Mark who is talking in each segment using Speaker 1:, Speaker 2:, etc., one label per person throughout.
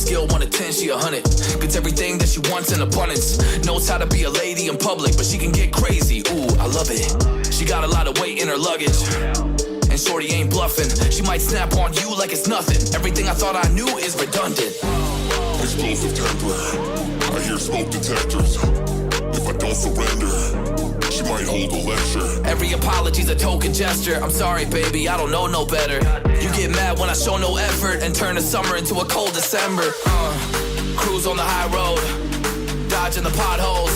Speaker 1: scale 1 to 10, she 100. Gets everything that she wants in abundance. Knows how to be a lady in public, but she can get crazy. Ooh, I love it. She got a lot of weight in her luggage, and shorty ain't bluffing. She might snap on you like it's nothing. Everything I thought I knew is redundant.
Speaker 2: Explosive temper, I hear smoke detectors. If I don't surrender, she might hold a lecture.
Speaker 1: Every apology's a token gesture. I'm sorry, baby, I don't know no better. You get mad when I show no effort and turn the summer into a cold December. Cruise on the high road, dodging the potholes,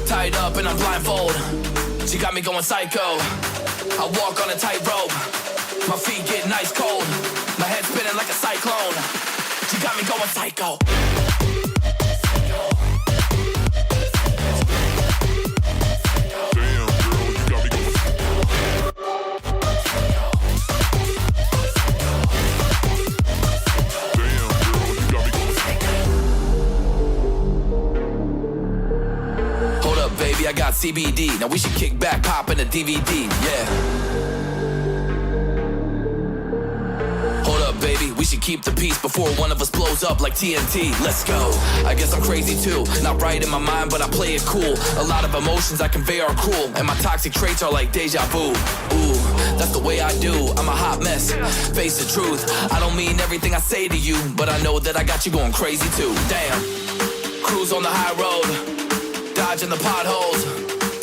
Speaker 1: tied up and I'm blindfold. She got me going psycho. I walk on a tightrope, my feet getting ice cold, my head spinning like a cyclone. She got me going psycho. I got CBD, now we should kick back, pop in a DVD, yeah. Hold up, baby, we should keep the peace before one of us blows up like TNT. Let's go. I guess I'm crazy too, not right in my mind, but I play it cool. A lot of emotions I convey are cruel, and my toxic traits are like deja vu. Ooh, that's the way I do, I'm a hot mess. Face the truth, I don't mean everything I say to you, but I know that I got you going crazy too. Damn. Cruise on the high road, dodging the potholes,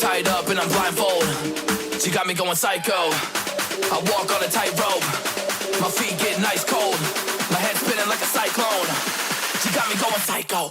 Speaker 1: tied up and I'm blindfold. She got me going psycho. I walk on a tightrope, my feet getting ice cold, my head spinning like a cyclone. She got me going psycho.